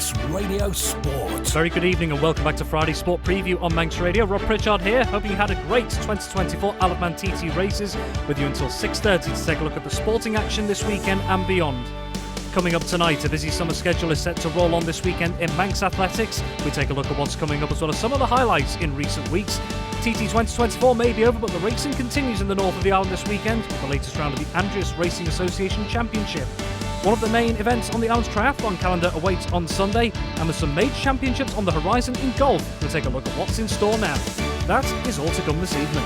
Manx Radio Sport. Very good evening and welcome back to Friday Sport Preview on Manx Radio. Rob Pritchard here, hoping you had a great 2024 Isle of Man TT races, with you until 6:30 to take a look at the sporting action this weekend and beyond. Coming up tonight, a busy summer schedule is set to roll on this weekend in Manx Athletics. We take a look at what's coming up as well as some of the highlights in recent weeks. TT 2024 may be over, but the racing continues in the north of the island this weekend, the latest round of the Andreas Racing Association Championship. One of the main events on the island's triathlon calendar awaits on Sunday, and with some major championships on the horizon in golf, we'll take a look at what's in store now. That is all to come this evening.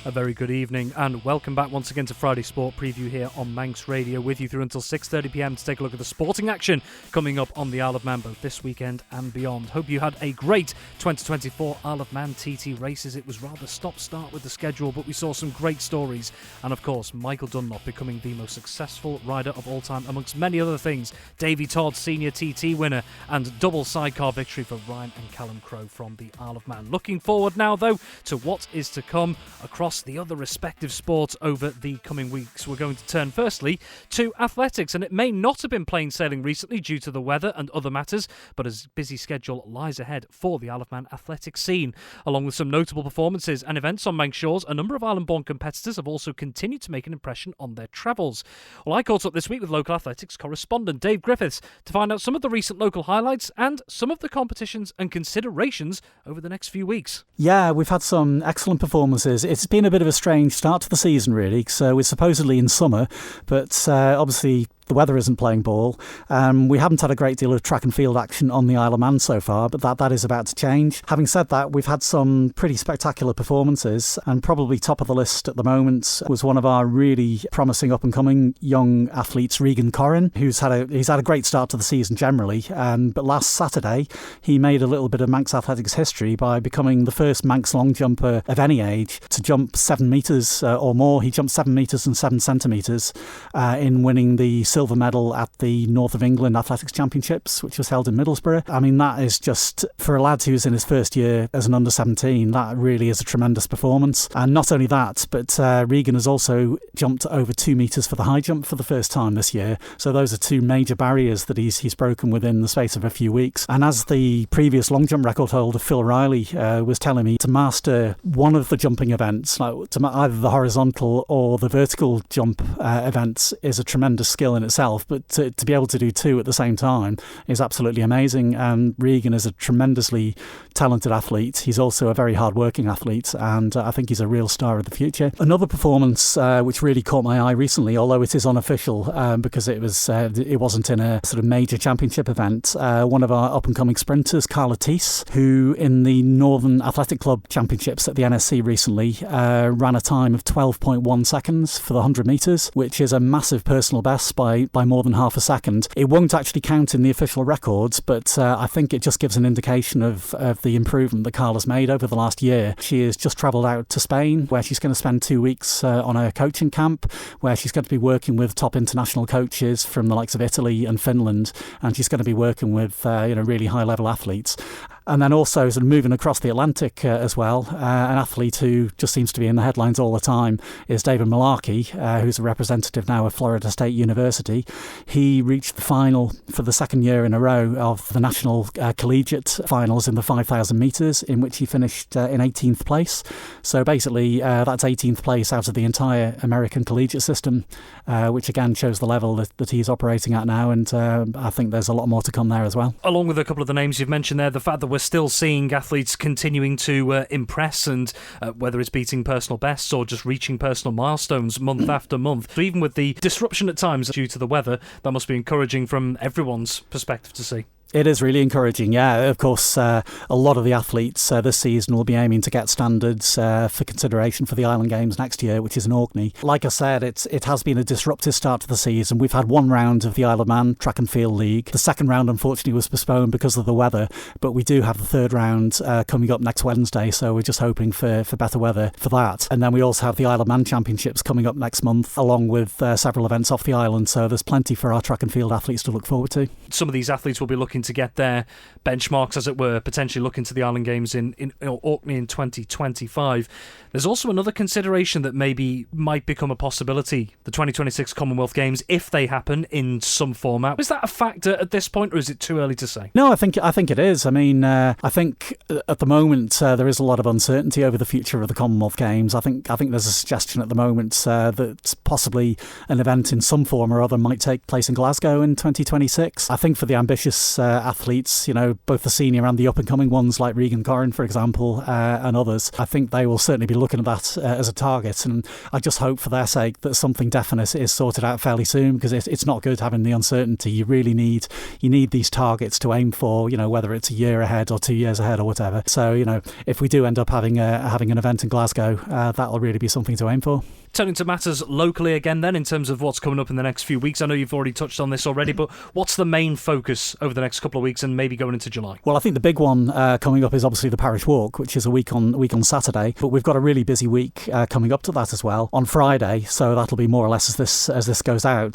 A very good evening and welcome back once again to Friday Sport Preview here on Manx Radio, with you through until 6:30pm to take a look at the sporting action coming up on the Isle of Man both this weekend and beyond. Hope you had a great 2024 Isle of Man TT races. It was rather stop-start with the schedule, but we saw some great stories, and of course Michael Dunlop becoming the most successful rider of all time amongst many other things. Davy Todd, senior TT winner, and double sidecar victory for Ryan and Callum Crowe from the Isle of Man. Looking forward now though to what is to come across the other respective sports over the coming weeks. We're going to turn firstly to athletics, and it may not have been plain sailing recently due to the weather and other matters, but a busy schedule lies ahead for the Isle of Man athletics scene. Along with some notable performances and events on Manx shores, a number of island-born competitors have also continued to make an impression on their travels. Well, I caught up this week with local athletics correspondent Dave Griffiths to find out some of the recent local highlights and some of the competitions and considerations over the next few weeks. Yeah, we've had some excellent performances. It's been a bit of a strange start to the season, really. So we're supposedly in summer, but obviously the weather isn't playing ball. We haven't had a great deal of track and field action on the Isle of Man so far, but that is about to change. Having said that, we've had some pretty spectacular performances, and probably top of the list at the moment was one of our really promising up-and-coming young athletes, Regan Corrin, he's had a great start to the season generally, but last Saturday he made a little bit of Manx athletics history by becoming the first Manx long jumper of any age to jump 7 metres or more. He jumped 7 metres and 7 centimetres in winning the silver medal at the North of England Athletics Championships, which was held in Middlesbrough. I mean, that is just, for a lad who's in his first year as an under-17, that really is a tremendous performance. And not only that, but Regan has also jumped over 2 metres for the high jump for the first time this year. So those are two major barriers that he's broken within the space of a few weeks. And as the previous long jump record holder, Phil Riley, was telling me, to master one of the jumping events, like either the horizontal or the vertical jump events, is a tremendous skill in itself, but to be able to do two at the same time is absolutely amazing. And Regan is a tremendously talented athlete. He's also a very hard-working athlete, and I think he's a real star of the future. Another performance which really caught my eye recently, although it is unofficial because it wasn't in a sort of major championship event, one of our up-and-coming sprinters, Alton-Heath, who in the Northern Athletic Club Championships at the NSC recently ran a time of 12.1 seconds for the 100 metres, which is a massive personal best by more than half a second. It won't actually count in the official records, but I think it just gives an indication of the improvement that Carla's made over the last year. She has just travelled out to Spain, where she's going to spend 2 weeks on a coaching camp, where she's going to be working with top international coaches from the likes of Italy and Finland, and she's going to be working with really high-level athletes. And then also sort of moving across the Atlantic as well, an athlete who just seems to be in the headlines all the time is David Malarkey, who's a representative now of Florida State University. He reached the final for the second year in a row of the national collegiate finals in the 5,000 metres, in which he finished in 18th place. So basically that's 18th place out of the entire American collegiate system, which again shows the level that he's operating at now, and I think there's a lot more to come there as well. Along with a couple of the names you've mentioned there, the fact that we're still seeing athletes continuing to impress, and whether it's beating personal bests or just reaching personal milestones month after month. So even with the disruption at times due to the weather, that must be encouraging from everyone's perspective to see. It is really encouraging, yeah. Of course, a lot of the athletes this season will be aiming to get standards for consideration for the Island Games next year, which is in Orkney. Like I said, it has been a disruptive start to the season. We've had one round of the Isle of Man Track and Field League. The second round, unfortunately, was postponed because of the weather, but we do have the third round coming up next Wednesday, so we're just hoping for better weather for that. And then we also have the Isle of Man Championships coming up next month, along with several events off the island, so there's plenty for our track and field athletes to look forward to. Some of these athletes will be looking to get their benchmarks, as it were, potentially looking to the Island Games in Orkney in 2025. There's also another consideration that maybe might become a possibility, the 2026 Commonwealth Games, if they happen in some format. Is that a factor at this point, or is it too early to say? No, I think it is. I mean, I think at the moment there is a lot of uncertainty over the future of the Commonwealth Games. I think there's a suggestion at the moment that possibly an event in some form or other might take place in Glasgow in 2026. I think for the ambitious athletes, both the senior and the up-and-coming ones like Regan Corrin, for example, and others, I think they will certainly be looking at that as a target. And I just hope for their sake that something definite is sorted out fairly soon, because it's not good having the uncertainty. You really need these targets to aim for, whether it's a year ahead or 2 years ahead or whatever. So, if we do end up having an event in Glasgow, that'll really be something to aim for. Turning to matters locally again then, in terms of what's coming up in the next few weeks. I know you've already touched on this already, but what's the main focus over the next couple of weeks and maybe going into July? Well, I think the big one coming up is obviously the Parish Walk, which is a week on Saturday, but we've got a really busy week coming up to that as well on Friday, so that'll be more or less as this goes out.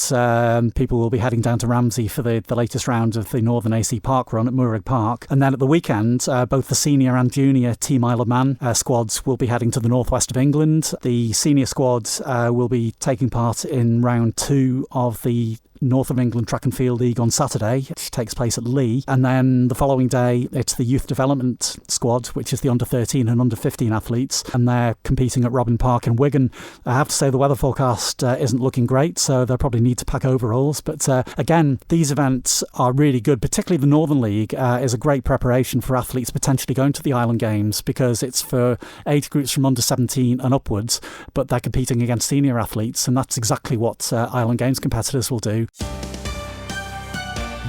People will be heading down to Ramsey for the latest round of the Northern AC Park Run at Moorag Park, and then at the weekend both the senior and junior Team Isle of Man squads will be heading to the northwest of England. The senior squad will be taking part in round 2 of the North of England Track and Field League on Saturday, which takes place at Lee, and then the following day it's the Youth Development Squad, which is the under 13 and under 15 athletes, and they're competing at Robin Park in Wigan. I have to say the weather forecast isn't looking great, so they'll probably need to pack overalls, but again, these events are really good. Particularly the Northern League is a great preparation for athletes potentially going to the Island Games, because it's for age groups from under 17 and upwards, but they're competing against senior athletes, and that's exactly what Island Games competitors will do.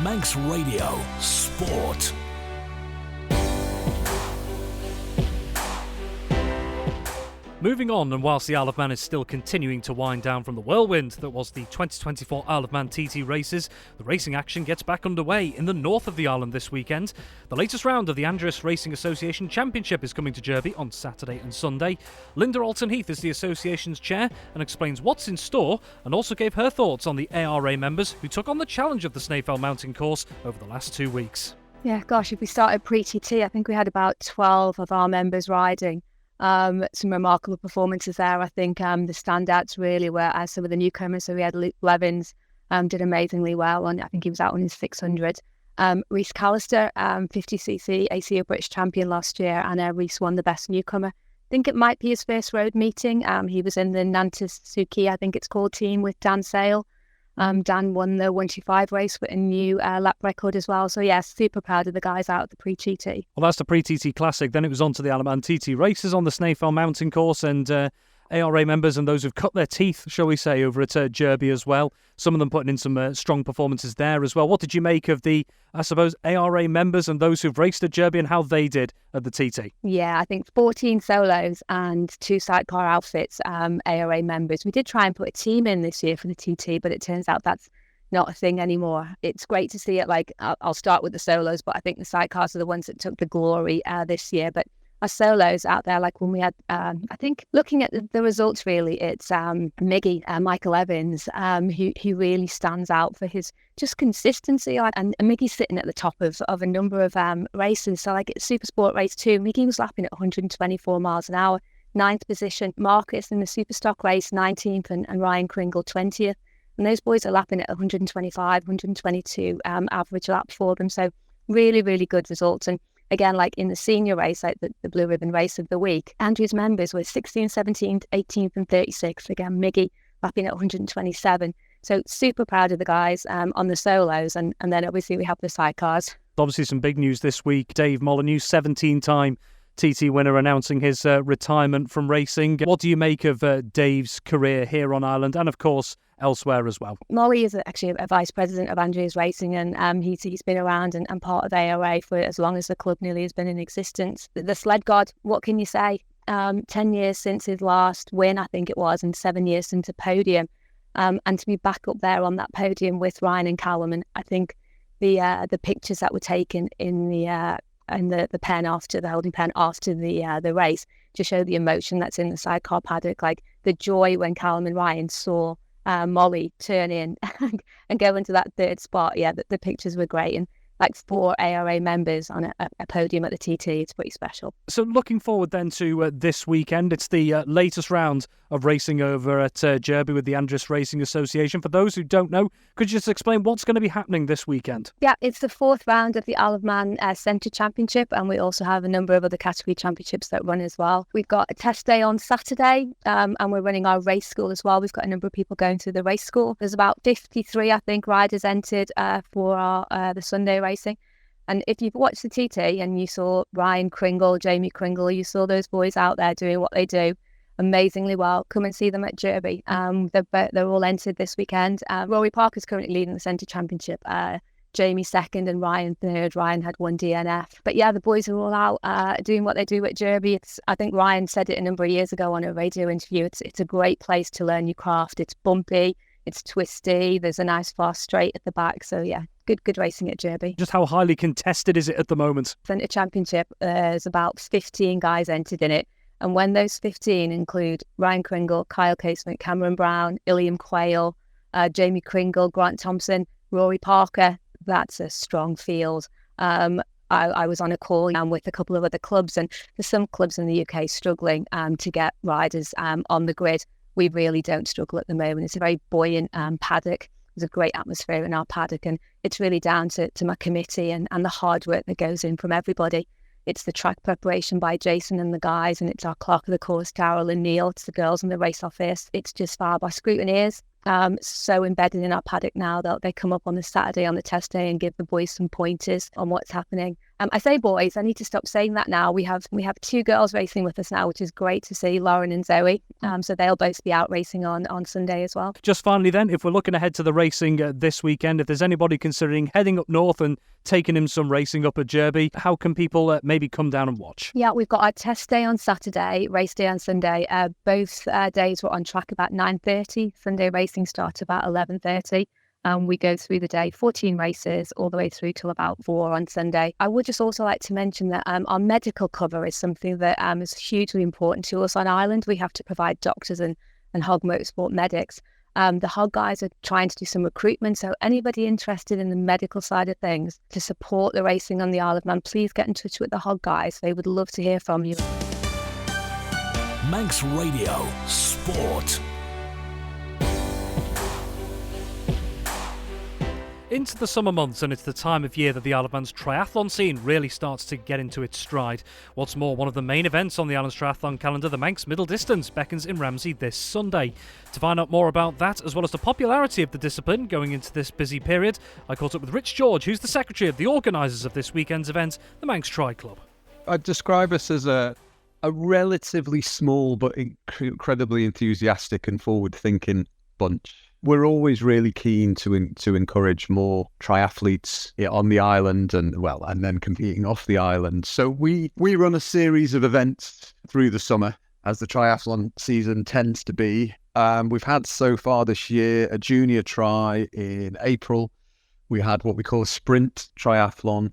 Manx Radio Sport. Moving on, and whilst the Isle of Man is still continuing to wind down from the whirlwind that was the 2024 Isle of Man TT races, the racing action gets back underway in the north of the island this weekend. The latest round of the Andres Racing Association Championship is coming to Jurby on Saturday and Sunday. Linda Alton-Heath is the association's chair and explains what's in store, and also gave her thoughts on the ARA members who took on the challenge of the Snaefell Mountain course over the last 2 weeks. Yeah, gosh, if we started pre-TT, I think we had about 12 of our members riding. Some remarkable performances there. I think the standouts really were some of the newcomers. So we had Luke Blevins did amazingly well, and I think he was out on his 600. Reece Callister, 50cc ACO British champion last year, and Reece won the best newcomer. I think it might be his first road meeting. He was in the Nantes Suzuki, I think it's called, team with Dan Sale. Dan won the 125 race with a new lap record as well. So, yeah, super proud of the guys out at the pre-TT. Well, that's the pre-TT Classic. Then it was on to the Isle of Man TT races on the Snaefell Mountain course, and ARA members and those who've cut their teeth, shall we say, over at Jurby as well. Some of them putting in some strong performances there as well. What did you make of the, I suppose, ARA members and those who've raced at Jurby and how they did at the TT? Yeah, I think 14 solos and 2 sidecar outfits, ARA members. We did try and put a team in this year for the TT, but it turns out that's not a thing anymore. It's great to see it. Like, I'll start with the solos, but I think the sidecars are the ones that took the glory this year. But our solos out there, like when we had, I think looking at the results really, it's Miggy, Michael Evans, who really stands out for his just consistency. And Miggy's sitting at the top of a number of races. So like at Super Sport Race 2, Miggy was lapping at 124 miles an hour, 9th position. Marcus in the Super Stock Race, 19th, and Ryan Kringle, 20th. And those boys are lapping at 125, 122 average lap for them. So really, really good results. And again, like in the senior race, like the Blue Ribbon race of the week, Andrew's members were 16th, 17th, 18th and 36th. Again, Miggy lapping at 127. So super proud of the guys on the solos. And then obviously we have the sidecars. Obviously some big news this week. Dave Molyneux, 17-time TT winner announcing his retirement from racing. What do you make of Dave's career here on Ireland and, of course, elsewhere as well? Molly is actually a vice president of Andrews Racing, and he's been around and part of AOA for as long as the club nearly has been in existence. The sled god, what can you say? 10 years since his last win, I think it was, and 7 years since a podium. And to be back up there on that podium with Ryan and Callum, and I think the pictures that were taken in the pen after the holding pen after the race to show the emotion that's in the sidecar paddock, like the joy when Callum and Ryan saw Molly turn in and go into that third spot. Yeah, the pictures were great, and like 4 ARA members on a podium at the TT, it's pretty special. So looking forward then to this weekend. It's the latest round of racing over at Jurby with the Andres Racing Association. For those who don't know, could you just explain what's going to be happening this weekend? Yeah, it's the 4th round of the Isle of Man Centre Championship, and we also have a number of other category championships that run as well. We've got a test day on Saturday, and we're running our race school as well. We've got a number of people going through the race school. There's about 53, I think, riders entered for our the Sunday racing. And if you've watched the TT and you saw Ryan Kringle, Jamie Kringle, you saw those boys out there doing what they do amazingly well, come and see them at Jurby. They're all entered this weekend. Rory Parker's currently leading the Centre Championship. Jamie second and Ryan third. Ryan had 1 DNF. But yeah, the boys are all out doing what they do at Jurby. I think Ryan said it a number of years ago on a radio interview. It's a great place to learn your craft. It's bumpy, it's twisty, there's a nice fast straight at the back. So yeah, good racing at Jurby. Just how highly contested is it at the moment? Centre Championship, there's about 15 guys entered in it. And when those 15 include Ryan Kringle, Kyle Casement, Cameron Brown, Iliam Quayle, Jamie Kringle, Grant Thompson, Rory Parker, that's a strong field. I was on a call with a couple of other clubs, and there's some clubs in the UK struggling to get riders on the grid. We really don't struggle at the moment. It's a very buoyant paddock. There's a great atmosphere in our paddock, and it's really down to my committee and the hard work that goes in from everybody. It's the track preparation by Jason and the guys, and it's our clerk of the course, Darryl and Neil. It's the girls in the race office. It's just fab. Our scrutineers, so embedded in our paddock now that they come up on the Saturday on the test day and give the boys some pointers on what's happening. I say boys, I need to stop saying that now. We have 2 girls racing with us now, which is great to see, Lauren and Zoe. So they'll both be out racing on Sunday as well. Just finally then, if we're looking ahead to the racing this weekend, if there's anybody considering heading up north and taking him some racing up at Jurby, how can people maybe come down and watch? Yeah, we've got our test day on Saturday, race day on Sunday. Both days were on track about 9:30. Sunday racing starts about 11:30. We go through the day, 14 races, all the way through till about 4 on Sunday. I would just also like to mention that our medical cover is something that is hugely important to us on Ireland. We have to provide doctors and hog motorsport medics. The hog guys are trying to do some recruitment, so anybody interested in the medical side of things to support the racing on the Isle of Man, please get in touch with the hog guys. They would love to hear from you. Manx Radio Sport. Into the summer months, and it's the time of year that the Isle of Man's triathlon scene really starts to get into its stride. What's more, one of the main events on the island's triathlon calendar, the Manx Middle Distance, beckons in Ramsey this Sunday. To find out more about that, as well as the popularity of the discipline going into this busy period, I caught up with Rich George, who's the secretary of the organisers of this weekend's event, the Manx Tri Club. I'd describe us as a relatively small but incredibly enthusiastic and forward-thinking bunch. We're always really keen to encourage more triathletes on the island and then competing off the island. So we run a series of events through the summer, as the triathlon season tends to be. We've had so far this year a junior tri in April. We had what we call a sprint triathlon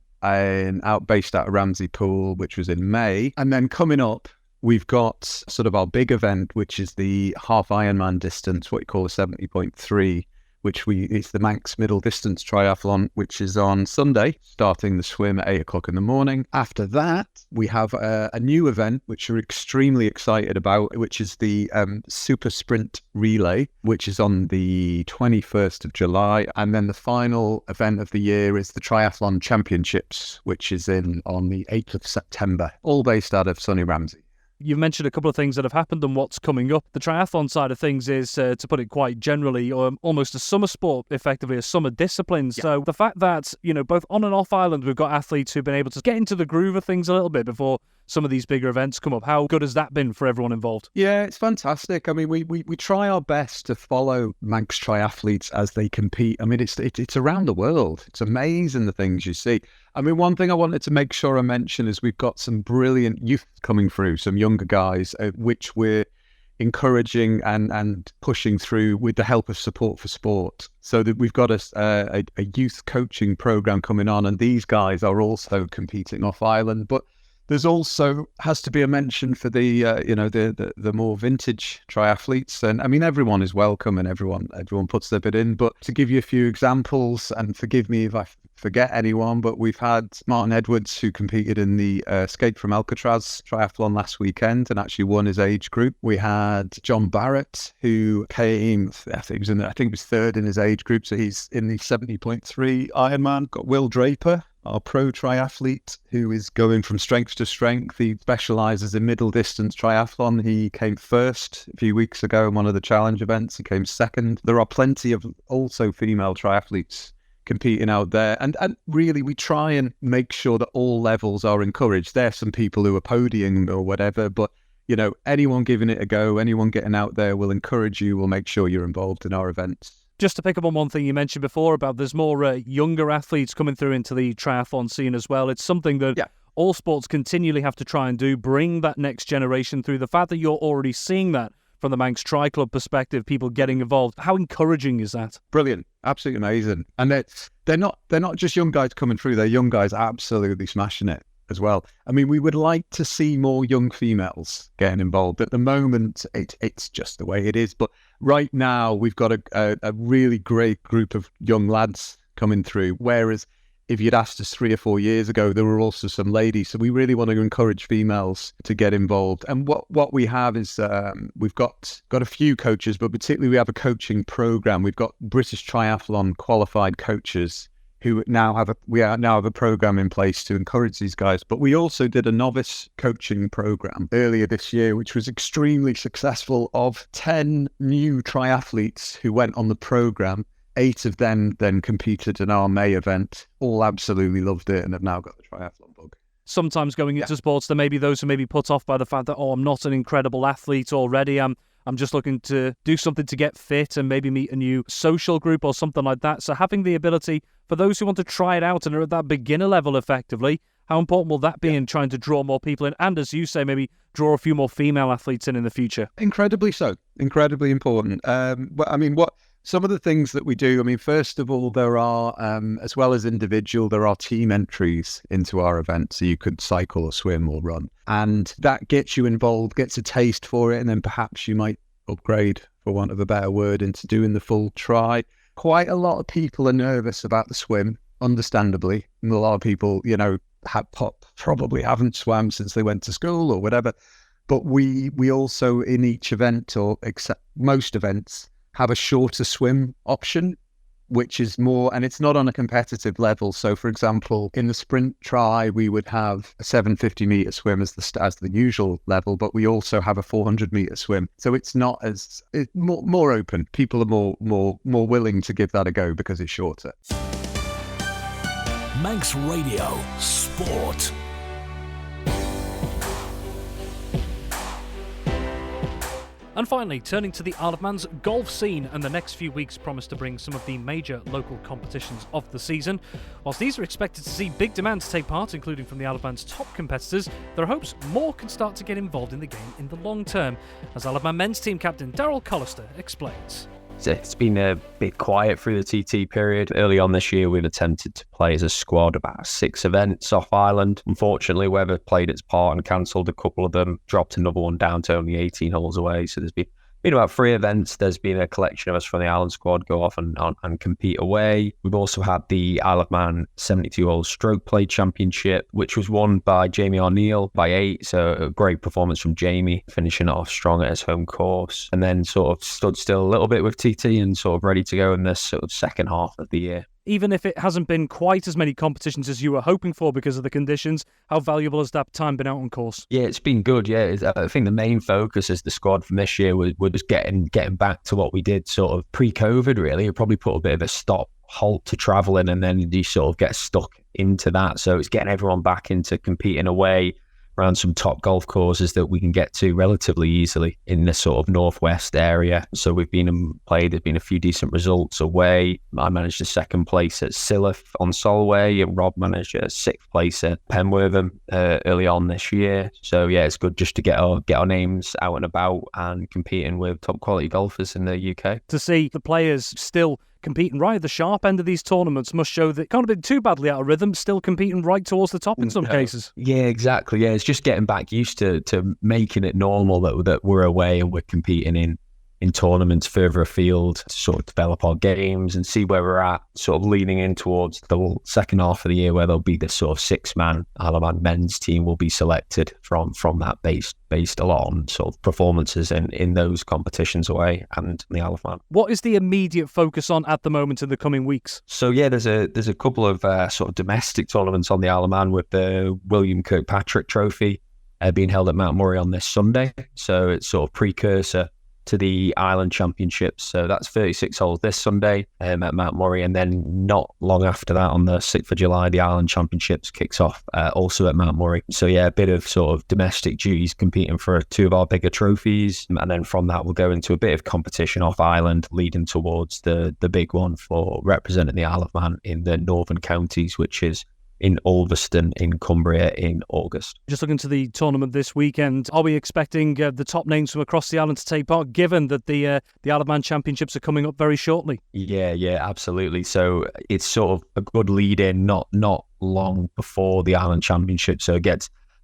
based out of Ramsey Pool, which was in May. And then coming up, we've got sort of our big event, which is the half Ironman distance, what you call a 70.3, which is the Manx Middle Distance Triathlon, which is on Sunday, starting the swim at 8 o'clock in the morning. After that, we have a new event, which we're extremely excited about, which is the Super Sprint Relay, which is on the 21st of July. And then the final event of the year is the Triathlon Championships, which is on the 8th of September, all based out of sunny Ramsey. You've mentioned a couple of things that have happened and what's coming up. The triathlon side of things is, to put it quite generally, almost a summer sport, effectively a summer discipline. Yeah. So the fact that, both on and off island, we've got athletes who've been able to get into the groove of things a little bit before some of these bigger events come up. How good has that been for everyone involved? Yeah, it's fantastic. I mean, we try our best to follow Manx triathletes as they compete. I mean, it's around the world. It's amazing the things you see. I mean, one thing I wanted to make sure I mention is we've got some brilliant youth coming through, some younger guys, which we're encouraging and pushing through with the help of Support for Sport. So that we've got a youth coaching program coming on, and these guys are also competing off island. But there's also has to be a mention for the the more vintage triathletes, and I mean everyone is welcome and everyone puts their bit in. But to give you a few examples, and forgive me if I forget anyone, but we've had Martin Edwards, who competed in the Escape from Alcatraz triathlon last weekend and actually won his age group. We had John Barrett, who came, I think he was third in his age group, so he's in the 70.3 Ironman. Got Will Draper, our pro triathlete, who is going from strength to strength. He specialises in middle distance triathlon. He came first a few weeks ago in one of the challenge events. He came second. There are plenty of also female triathletes competing out there. And really, we try and make sure that all levels are encouraged. There are some people who are podiuming or whatever, but anyone giving it a go, anyone getting out there, will encourage you, will make sure you're involved in our events. Just to pick up on one thing you mentioned before about there's more younger athletes coming through into the triathlon scene as well. It's something that all sports continually have to try and do, bring that next generation through. The fact that you're already seeing that from the Manx Tri Club perspective, people getting involved, how encouraging is that? Brilliant. Absolutely amazing. And they're not just young guys coming through, they're young guys absolutely smashing it as well. I mean, we would like to see more young females getting involved. At the moment, it's just the way it is. But right now, we've got a really great group of young lads coming through. Whereas if you'd asked us 3 or 4 years ago, there were also some ladies. So we really want to encourage females to get involved. And what we have is we've got a few coaches, but particularly we have a coaching program. We've got British triathlon qualified coaches who now have a program in place to encourage these guys. But we also did a novice coaching program earlier this year, which was extremely successful. Of 10 new triathletes who went on the program, 8 of them then competed in our May event. All absolutely loved it and have now got the triathlon bug. Sometimes going into sports, there may be those who may be put off by the fact that, I'm not an incredible athlete already. I'm just looking to do something to get fit and maybe meet a new social group or something like that. So having the ability for those who want to try it out and are at that beginner level effectively, how important will that be in trying to draw more people in? And as you say, maybe draw a few more female athletes in the future? Incredibly so. Incredibly important. Some of the things that we do, I mean, first of all, there are, as well as individual, there are team entries into our event. So you could cycle or swim or run. And that gets you involved, gets a taste for it. And then perhaps you might upgrade, for want of a better word, into doing the full tri. Quite a lot of people are nervous about the swim, understandably. And a lot of people, probably haven't swam since they went to school or whatever. But we also, in each event, or except most events, have a shorter swim option, which is more, and it's not on a competitive level. So, for example, in the sprint tri, we would have a 750 meter swim as the usual level, but we also have a 400 meter swim. So it's not it's more open. People are more willing to give that a go because it's shorter. Manx Radio Sport. And finally, turning to the Isle of Man's golf scene, and the next few weeks promise to bring some of the major local competitions of the season. Whilst these are expected to see big demand to take part, including from the Isle of Man's top competitors, there are hopes more can start to get involved in the game in the long term, as Isle of Man men's team captain Darryl Callister explains. It's been a bit quiet through the TT period. Early on this year, we've attempted to play as a squad about 6 events off island. Unfortunately, weather played its part and cancelled a couple of them, dropped another one down to only 18 holes away. So there's been about 3 events. There's been a collection of us from the island squad go off and compete away. We've also had the Isle of Man 72-hole stroke play championship, which was won by Jamie O'Neill by 8. So a great performance from Jamie, finishing it off strong at his home course. And then sort of stood still a little bit with TT and sort of ready to go in this sort of second half of the year. Even if it hasn't been quite as many competitions as you were hoping for because of the conditions, how valuable has that time been out on course? Yeah, it's been good. Yeah, I think the main focus as the squad from this year was getting back to what we did sort of pre-COVID, really. It probably put a bit of a halt to travelling, and then you sort of get stuck into that. So it's getting everyone back into competing away, around some top golf courses that we can get to relatively easily in this sort of northwest area. So we've been and played, there's been a few decent results away. I managed a second place at Silloth on Solway, and Rob managed a sixth place at Penwortham early on this year. So yeah, it's good just to get our names out and about and competing with top quality golfers in the UK. To see the players still competing right at the sharp end of these tournaments must show that can't have been too badly out of rhythm, still competing right towards the top in some cases. Yeah, exactly. Yeah, it's just getting back used to making it normal that we're away and we're competing in tournaments further afield to sort of develop our games and see where we're at, sort of leaning in towards the second half of the year where there'll be this sort of 6-man Isle of Man men's team will be selected from that based a lot on sort of performances in those competitions away and the Isle of Man. What is the immediate focus on at the moment in the coming weeks? So yeah, there's a couple of sort of domestic tournaments on the Isle of Man with the William Kirkpatrick Trophy being held at Mount Murray on this Sunday. So it's sort of precursor to the Island Championships. So that's 36 holes this Sunday at Mount Murray, and then not long after that on the 6th of July, the Island Championships kicks off also at Mount Murray. So yeah, a bit of sort of domestic duties competing for two of our bigger trophies, and then from that we'll go into a bit of competition off island leading towards the big one for representing the Isle of Man in the northern counties, which is in Ulverston in Cumbria in August. Just looking to the tournament this weekend, are we expecting the top names from across the island to take part, given that the Isle of Man Championships are coming up very shortly? Yeah, absolutely. So it's sort of a good lead in, not long before the Island Championship. So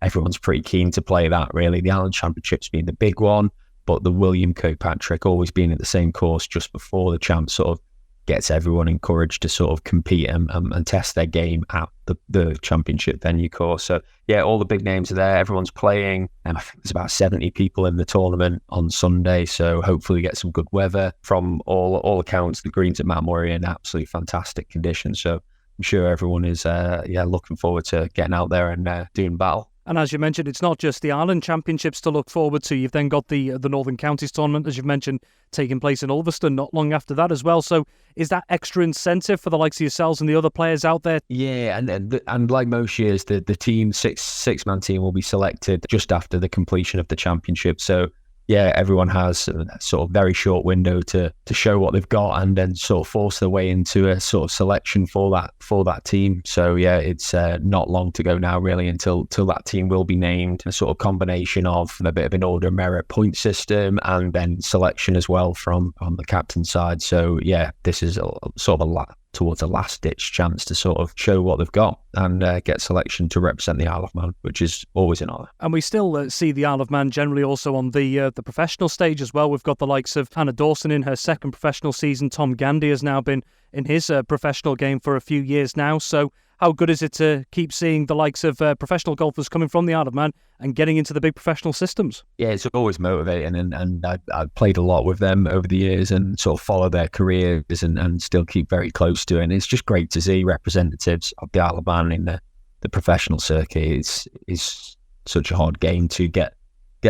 everyone's pretty keen to play that, really. The Island Championships being the big one, but the William Kirkpatrick always being at the same course just before the champ sort of gets everyone encouraged to sort of compete and test their game at the championship venue course. So yeah, all the big names are there. Everyone's playing, and I think there's about 70 people in the tournament on Sunday. So hopefully get some good weather. From all accounts, the greens at Mount Murray are in absolutely fantastic condition. So I'm sure everyone is looking forward to getting out there and doing battle. And as you mentioned, it's not just the Island Championships to look forward to. You've then got the Northern Counties tournament, as you've mentioned, taking place in Ulverston not long after that as well. So is that extra incentive for the likes of yourselves and the other players out there? Yeah, and like most years, the team, six-man team will be selected just after the completion of the championship. So yeah, everyone has a sort of very short window to show what they've got and then sort of force their way into a sort of selection for that team. So yeah, it's not long to go now really until that team will be named. A sort of combination of a bit of an order merit point system and then selection as well from on the captain side. So yeah, this is sort of a lot towards a last-ditch chance to sort of show what they've got and get selection to represent the Isle of Man, which is always an honour. And we still see the Isle of Man generally also on the professional stage as well. We've got the likes of Hannah Dawson in her second professional season. Tom Gandy has now been in his professional game for a few years now. So how good is it to keep seeing the likes of professional golfers coming from the Isle of Man and getting into the big professional systems? Yeah, it's always motivating, and I've played a lot with them over the years and sort of follow their careers and still keep very close to it. And it's just great to see representatives of the Isle of Man in the professional circuit. It's such a hard game to get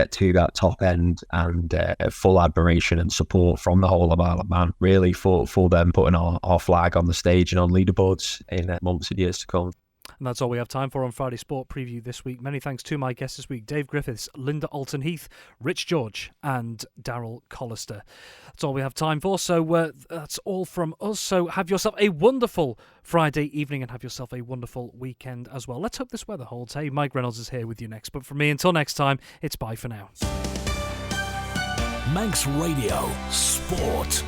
to that top end, and full admiration and support from the whole of Isle of Man, really, for them putting our flag on the stage and on leaderboards in months and years to come. And that's all we have time for on Friday Sport Preview this week. Many thanks to my guests this week, Dave Griffiths, Linda Alton-Heath, Rich George and Darryl Callister. That's all we have time for, so that's all from us. So have yourself a wonderful Friday evening and have yourself a wonderful weekend as well. Let's hope this weather holds. Hey, Mike Reynolds is here with you next, but from me, until next time, it's bye for now. Manx Radio Sport.